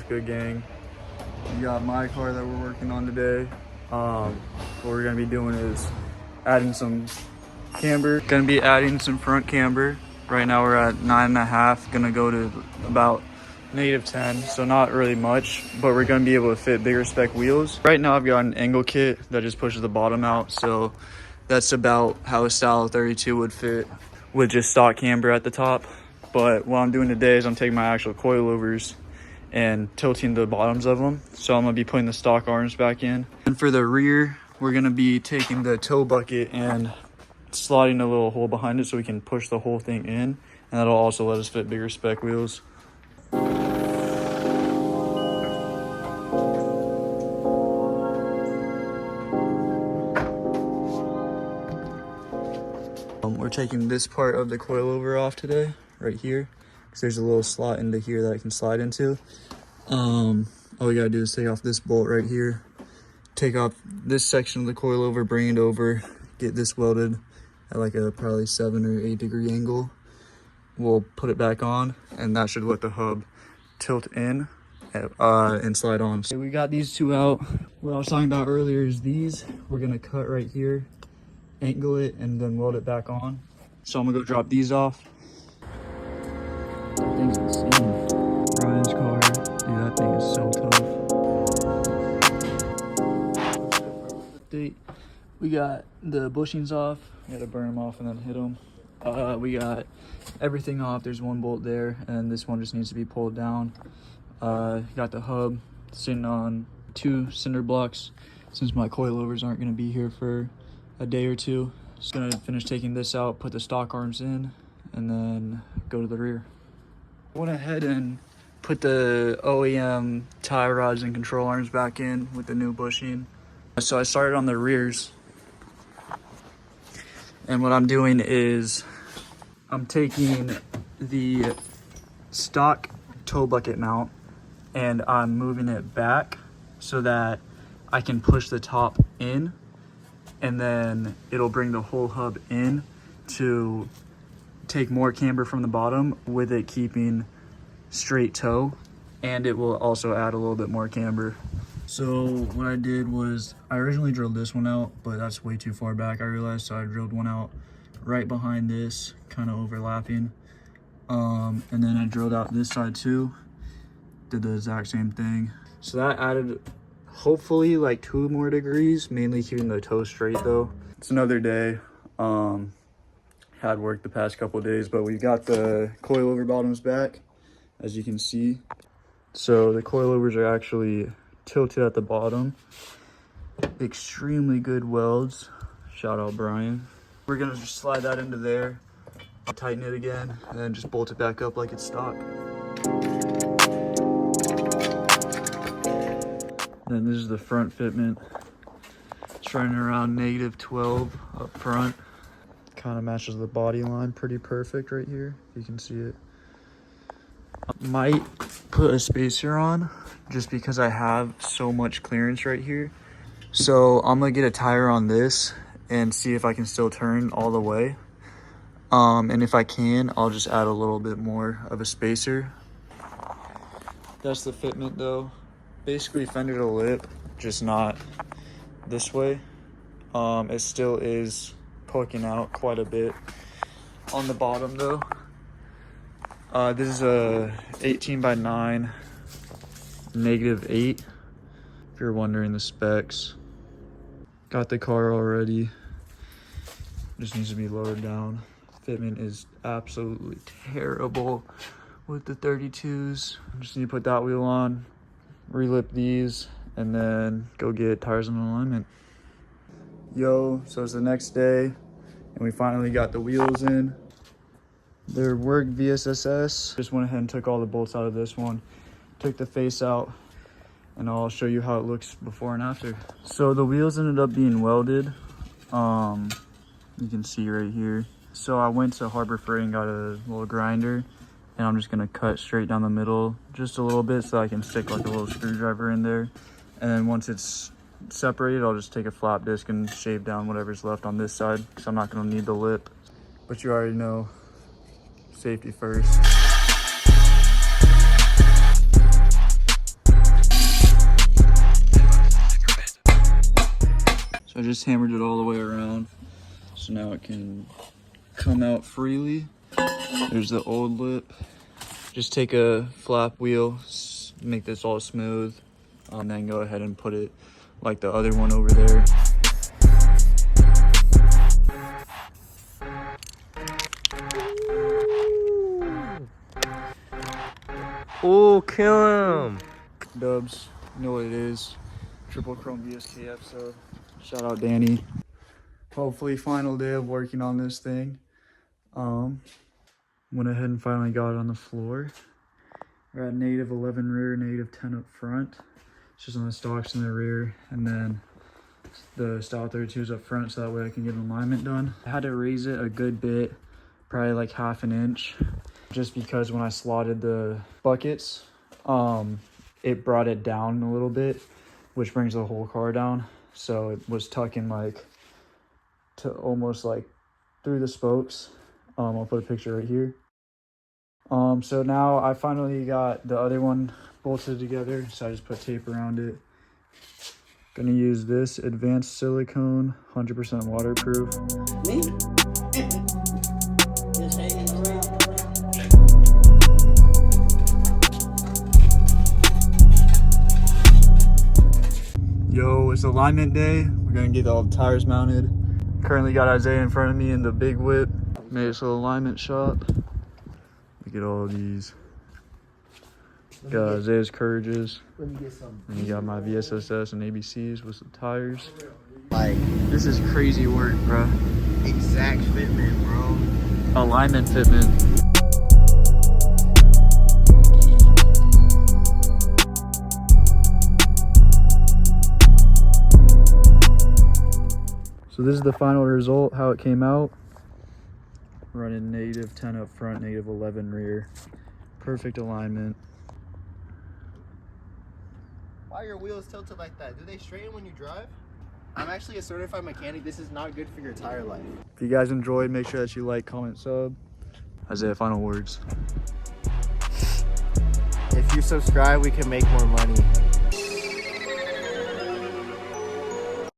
good, gang? We got my car that we're working on today. What we're gonna be doing is adding some camber. Gonna be adding some front camber. Right now we're at 9.5, gonna go to about -10, so not really much, but we're gonna be able to fit bigger spec wheels. Right now I've got an angle kit that just pushes the bottom out, so that's about how a style 32 would fit with just stock camber at the top. But what I'm doing today is I'm taking my actual coilovers and tilting the bottoms of them. So I'm gonna be putting the stock arms back in. And for the rear, we're gonna be taking the tow bucket and sliding a little hole behind it so we can push the whole thing in. And that'll also let us fit bigger spec wheels. We're taking this part of the coilover off today, right here, because there's a little slot into here that I can slide into. All we gotta do is take off this bolt right here, take off this section of the coilover, bring it over, get this welded at like a probably 7 or 8 degree angle. We'll put it back on, and that should let the hub tilt in and slide on. So we got these two out. What I was talking about earlier is these. We're gonna cut right here, angle it, and then weld it back on. So I'm gonna go drop these off. That thing's insane. Ryan's car, dude, that thing is so tough. Update. We got the bushings off. We had to burn them off and then hit them. We got everything off. There's one bolt there, and this one just needs to be pulled down. Got the hub sitting on 2 cinder blocks since my coilovers aren't gonna be here for a day or two. Just gonna finish taking this out, put the stock arms in, and then go to the rear. I went ahead and put the OEM tie rods and control arms back in with the new bushing. So I started on the rears. And what I'm doing is I'm taking the stock tow bucket mount and I'm moving it back so that I can push the top in, and then it'll bring the whole hub in to take more camber from the bottom with it keeping straight toe, and it will also add a little bit more camber. So what I did was I originally drilled this one out, but that's way too far back, I realized, so I drilled one out right behind this, kind of overlapping, and then I drilled out this side too, did the exact same thing. So that added hopefully like 2 more degrees, mainly keeping the toe straight though. It's another day. Had work the past couple days, but we got the coilover bottoms back, as you can see. So the coilovers are actually tilted at the bottom. Extremely good welds. Shout out Brian. We're gonna just slide that into there, tighten it again, and then just bolt it back up like it's stock. Then this is the front fitment. It's running around -12 up front. Kind of matches the body line pretty perfect right here. You can see it. Might put a spacer on just because I have so much clearance right here. So I'm gonna get a tire on this and see if I can still turn all the way. And if I can, I'll just add a little bit more of a spacer. That's the fitment though. Basically fender to lip, just not this way. It still is poking out quite a bit on the bottom though. This is a 18x9 -8, if you're wondering the specs. Got the car already, just needs to be lowered down. Fitment is absolutely terrible with the 32s. Just need to put that wheel on, relip these, and then go get tires and alignment. Yo, so it's the next day and we finally got the wheels in. They're work VSSS. Just went ahead and took all the bolts out of this one, took the face out, and I'll show you how it looks before and after. So the wheels ended up being welded. You can see right here. So I went to Harbor Freight and got a little grinder, and I'm just gonna cut straight down the middle just a little bit so I can stick like a little screwdriver in there. And then once it's separated, I'll just take a flap disc and shave down whatever's left on this side, because I'm not gonna need the lip. But you already know, safety first. So I just hammered it all the way around. So now it can come out freely. There's the old lip. Just take a flap wheel, make this all smooth, and then go ahead and put it like the other one over there. Oh, kill him! Dubs, you know what it is. Triple Chrome VSK episode. Shout out Danny. Hopefully final day of working on this thing. Went ahead and finally got it on the floor. We're at -11 rear, -10 up front. It's just on the stalks in the rear, and then the style 32s up front, so that way I can get an alignment done. I had to raise it a good bit, probably like 1/2 inch, just because when I slotted the buckets, it brought it down a little bit, which brings the whole car down. So it was tucking like to almost like through the spokes. I'll put a picture right here. So now I finally got the other one bolted together, so I just put tape around it. Gonna use this advanced silicone, 100% waterproof. Me? Just hanging around. Yo, it's alignment day. We're gonna get all the tires mounted. Currently got Isaiah in front of me in the big whip. Made this little alignment shop. Look at all these. Got Isaiah's Courages. And you got my VSSS and ABCs with some tires. Like, This is crazy work, bro. exact fitment, bro. Alignment fitment. So this is the final result, how it came out. Running -10 up front, -11 rear. Perfect alignment. Why are your wheels tilted like that? Do they straighten when you drive? I'm actually a certified mechanic. This is not good for your tire life. If you guys enjoyed, make sure that you like, comment, sub. Isaiah, final words. If you subscribe, we can make more money.